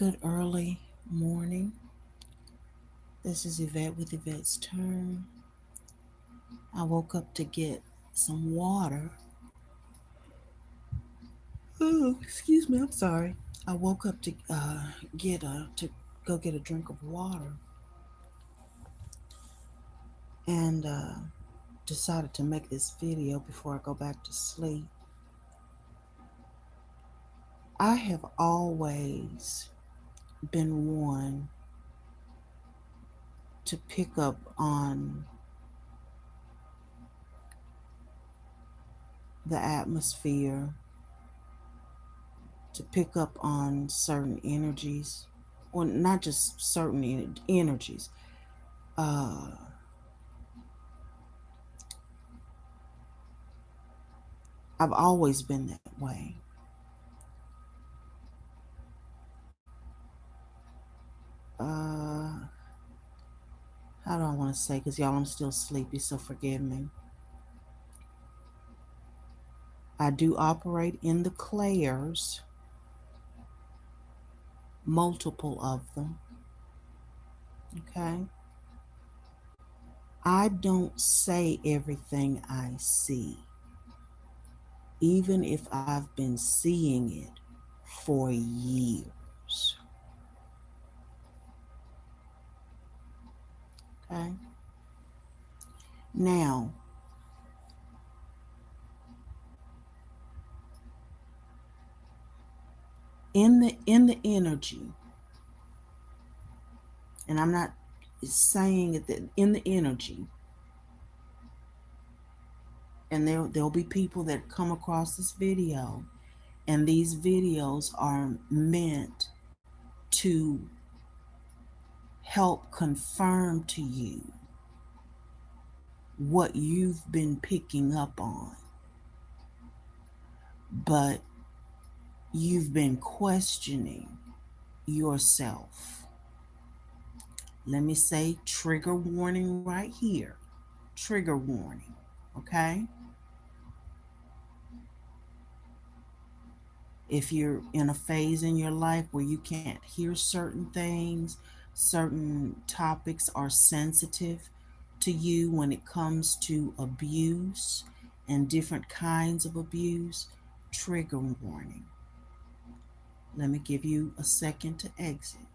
Good early morning. This is Yvette with Yvette's Turn. I woke up to get some water. Oh, excuse me, I'm sorry. I woke up to go get a drink of water and decided to make this video before I go back to sleep. I have always been one to pick up on the atmosphere, to pick up on certain energies, or not just certain energies. Uh, I've always been that way. Uh, how do I want to say? Because y'all, I'm still sleepy, so forgive me. I do operate in the clairs, multiple of them. Okay. I don't say everything I see, even if I've been seeing it for years. Okay. Now, in the energy, and I'm not saying it, that in the energy, and there'll be people that come across this video, and these videos are meant to help confirm to you what you've been picking up on, but you've been questioning yourself. Let me say trigger warning right here. Trigger warning. Okay? If you're in a phase in your life where you can't hear certain things, certain topics are sensitive to you when it comes to abuse and different kinds of abuse, trigger warning. Let me give you a second to exit,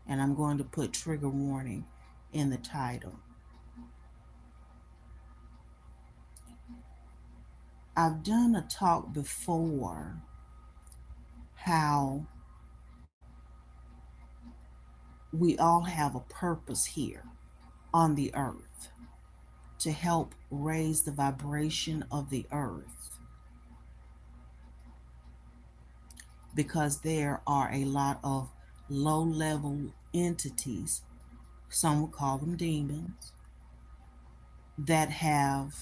and I'm going to put trigger warning in the title. I've done a talk before how we all have a purpose here on the earth to help raise the vibration of the earth, because there are a lot of low level entities, some would call them demons, that have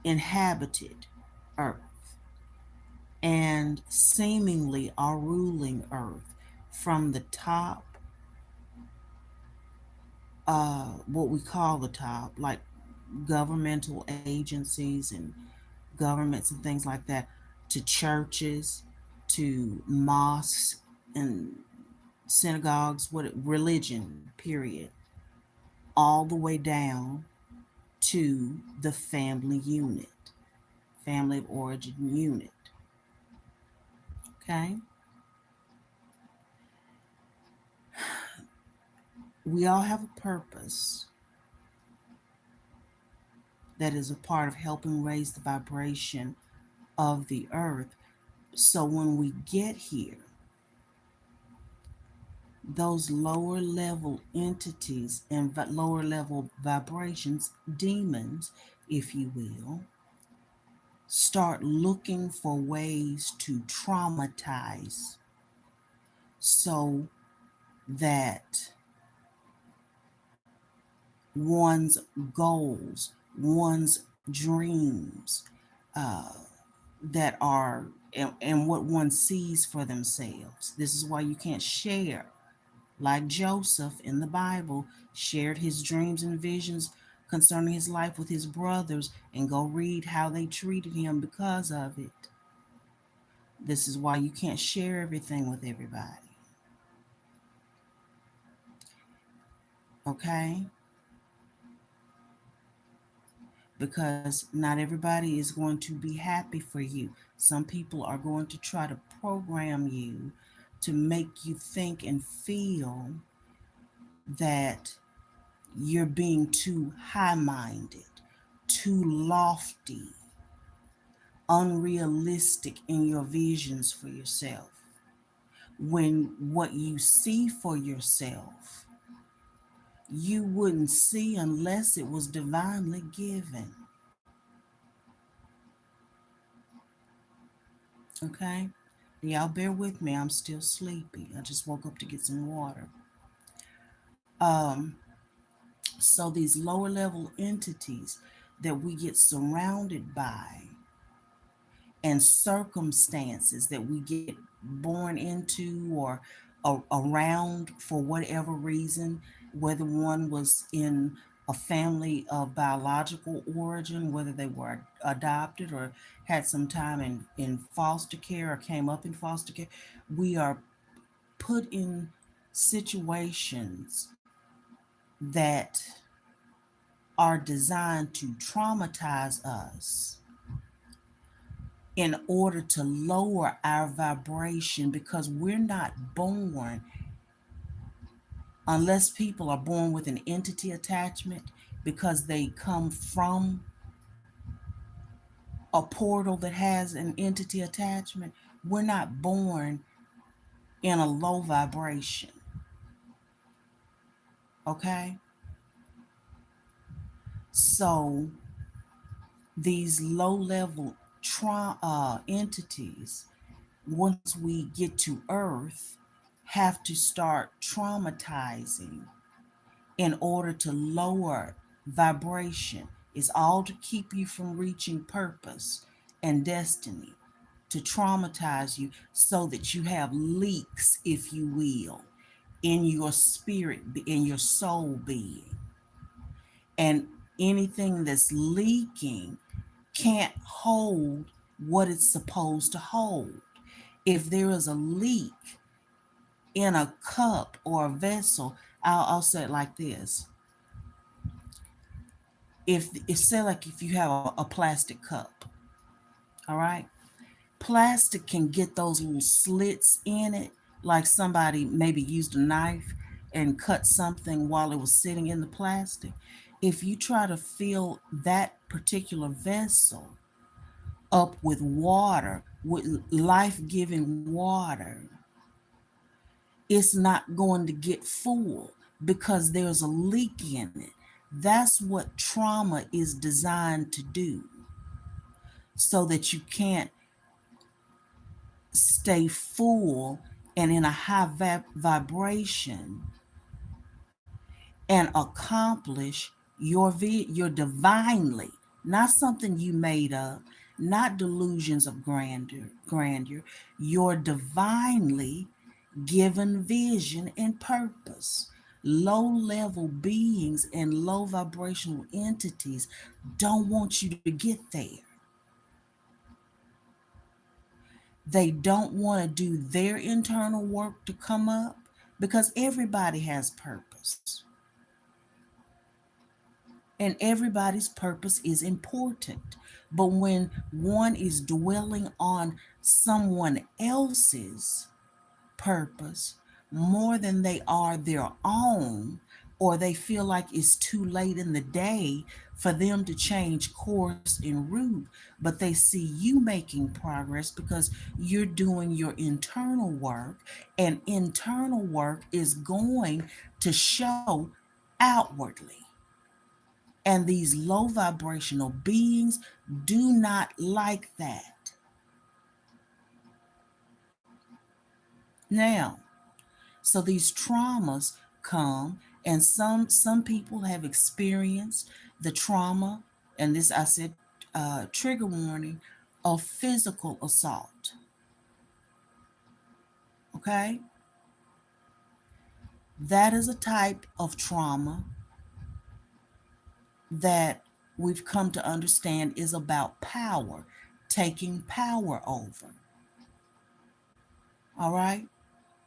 inhabited earth and seemingly are ruling earth from the top, what we call the top, like governmental agencies and governments and things like that, to churches, to mosques and synagogues, what religion, period, all the way down to the family unit, family of origin unit. Okay? We all have a purpose that is a part of helping raise the vibration of the earth. So when we get here, those lower level entities and lower level vibrations, demons, if you will, start looking for ways to traumatize so that one's goals, one's dreams, uh, that are and what one sees for themselves. This is why you can't share, like Joseph in the Bible shared his dreams and visions concerning his life with his brothers, and go read how they treated him because of it. This is why you can't share everything with everybody. Okay? Because not everybody is going to be happy for you. Some people are going to try to program you to make you think and feel that you're being too high minded, too lofty, unrealistic in your visions for yourself. When what you see for yourself, you wouldn't see unless it was divinely given. Okay? Y'all bear with me. I'm still sleepy. I just woke up to get some water. Um, so these lower level entities that we get surrounded by and circumstances that we get born into or around for whatever reason, whether one was in a family of biological origin, whether they were adopted or had some time in foster care or came up in foster care, we are put in situations that are designed to traumatize us in order to lower our vibration because we're not born, unless people are born with an entity attachment because they come from a portal that has an entity attachment. We're not born in a low vibration. Okay? So these low level entities, once we get to Earth, have to start traumatizing in order to lower vibration. It's all to keep you from reaching purpose and destiny, to traumatize you so that you have leaks, if you will, in your spirit, in your soul being. And anything that's leaking can't hold what it's supposed to hold. If there is a leak in a cup or a vessel, I'll say it like this. If say like if you have a plastic cup, all right, plastic can get those little slits in it, like somebody maybe used a knife and cut something while it was sitting in the plastic. If you try to fill that particular vessel up with water, with life-giving water, it's not going to get full because there's a leak in it. That's what trauma is designed to do, so that you can't stay full and in a high vibration and accomplish your divinely, not something you made up, not delusions of grandeur, your divinely given vision and purpose. Low level beings and low vibrational entities don't want you to get there. They don't want to do their internal work to come up because everybody has purpose. And everybody's purpose is important. But when one is dwelling on someone else's purpose more than they are their own, or they feel like it's too late in the day for them to change course and route, but they see you making progress because you're doing your internal work, and internal work is going to show outwardly. And these low vibrational beings do not like that. Now, so these traumas come, and some people have experienced the trauma, and this I said, trigger warning, of physical assault. Okay, that is a type of trauma that we've come to understand is about power, taking power over. All right.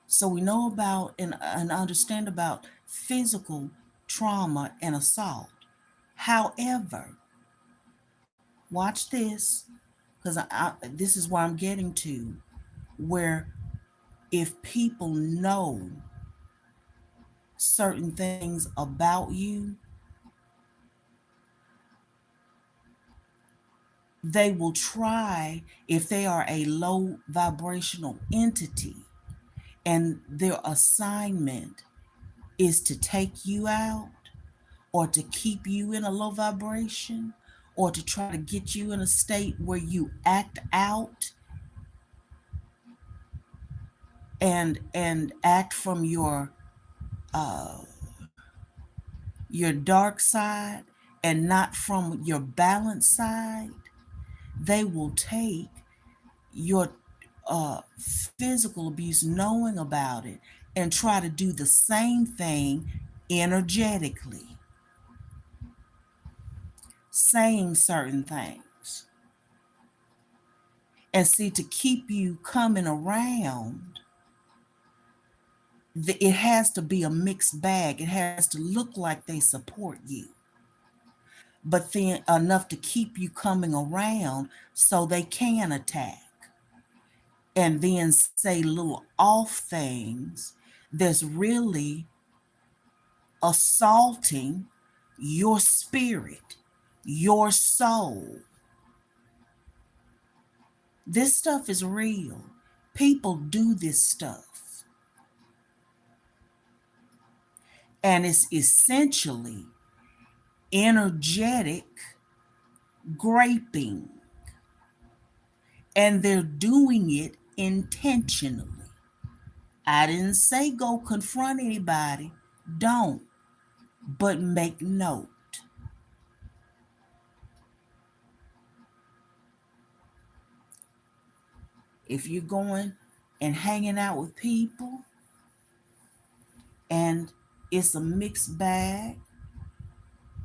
So we know about and understand about physical trauma and assault. However, watch this, because this is where I'm getting to, where if people know certain things about you, they will try, if they are a low vibrational entity and their assignment is to take you out or to keep you in a low vibration or to try to get you in a state where you act out and act from uh your dark side and not from your balanced side, they will take your uh, physical abuse, knowing about it, and try to do the same thing energetically, saying certain things. And see, to keep you coming around, it has to be a mixed bag. It has to look like they support you, but then enough to keep you coming around so they can attack and then say little off things that's really assaulting your spirit, your soul. This stuff is real. People do this stuff. And it's essentially energetic graping. And they're doing it intentionally. I didn't say go confront anybody. Don't. But make note. If you're going and hanging out with people and it's a mixed bag,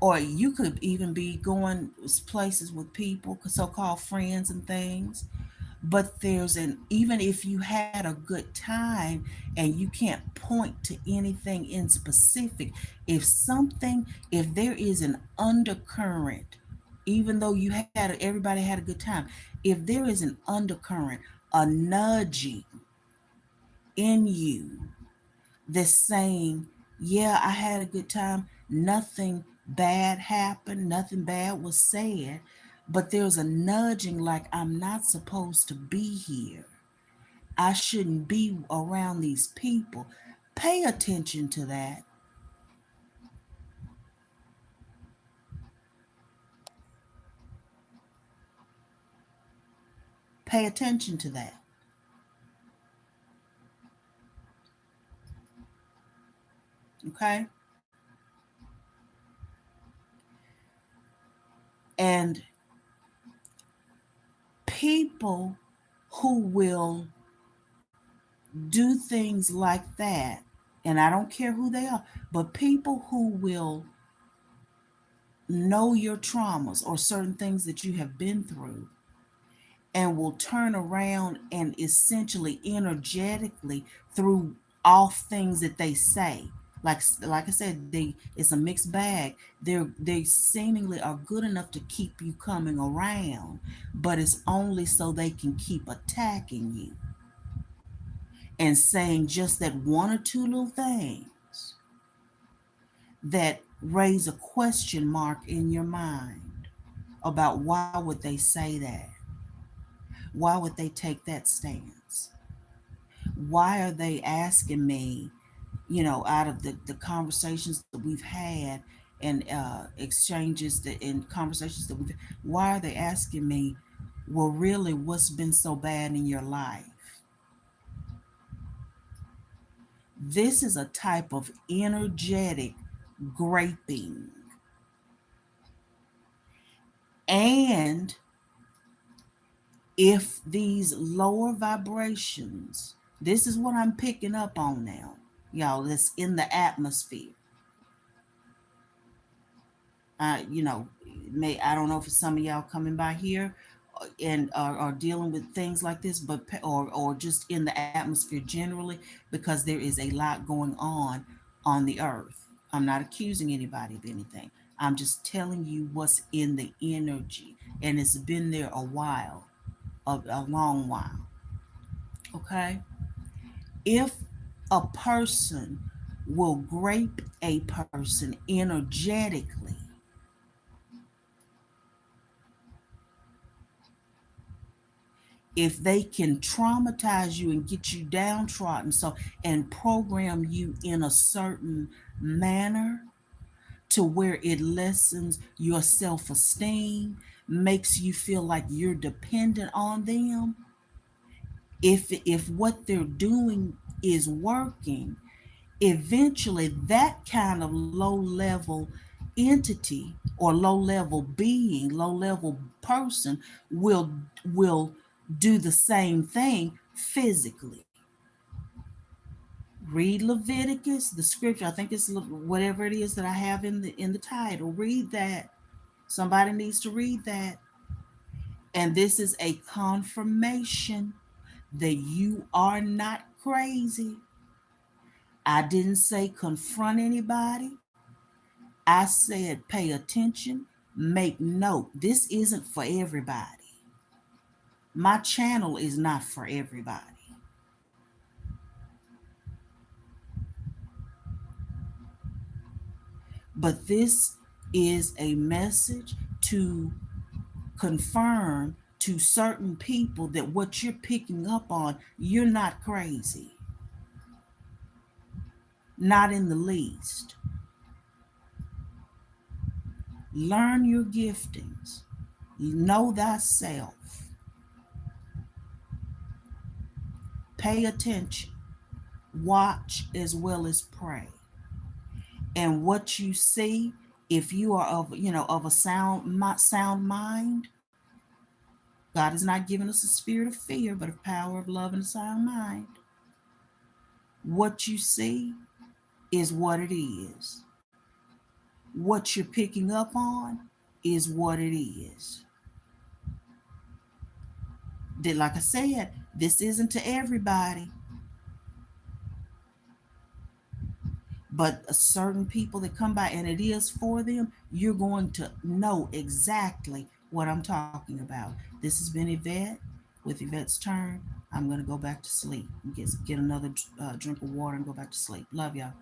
or you could even be going places with people, so-called friends and things, but there's an, even if you had a good time and you can't point to anything in specific, if something, if there is an undercurrent, even though you had everybody had a good time, if there is an undercurrent, a nudging in you that's saying, yeah, I had a good time, nothing bad happened, nothing bad was said, but there's a nudging like I'm not supposed to be here. I shouldn't be around these people. Pay attention to that. Pay attention to that. Okay? And people who will do things like that, and I don't care who they are, but people who will know your traumas or certain things that you have been through and will turn around and essentially energetically through off things that they say, like I said, it's a mixed bag. They seemingly are good enough to keep you coming around, but it's only so they can keep attacking you and saying just that one or two little things that raise a question mark in your mind about why would they say that? Why would they take that stance? Why are they asking me, out of the conversations that we've had and exchanges and conversations that we've, why are they asking me, well, really, what's been so bad in your life? This is a type of energetic graping. And if these lower vibrations, this is what I'm picking up on now, y'all, that's in the atmosphere. You know, I don't know if it's some of y'all coming by here and are dealing with things like this, but or just in the atmosphere generally, because there is a lot going on the earth. I'm not accusing anybody of anything. I'm just telling you what's in the energy, and it's been there a while, a long while. Okay, if a person will grape a person energetically, if they can traumatize you and get you downtrodden, so and program you in a certain manner to where it lessens your self-esteem, makes you feel like you're dependent on them, if what they're doing is working, eventually that kind of low level entity or low level being, low level person will will do the same thing physically. Read Leviticus, the scripture. I think it's whatever it is that I have in the title. Read that. Somebody needs to read that. And this is a confirmation that you are not crazy. I didn't say confront anybody. I said pay attention, make note. This isn't for everybody. My channel is not for everybody. But this is a message to confirm to certain people that what you're picking up on, you're not crazy. Not in the least. Learn your giftings. Know thyself. Pay attention. Watch as well as pray. And what you see, if you are of of a sound mind, God has not given us a spirit of fear, but of power, of love, and a sound mind. What you see is what it is. What you're picking up on is what it is. That, like I said, this isn't to everybody, but a certain people that come by and it is for them, you're going to know exactly what I'm talking about. This has been Yvette with Yvette's Turn. I'm going to go back to sleep and get another drink of water and go back to sleep. Love y'all.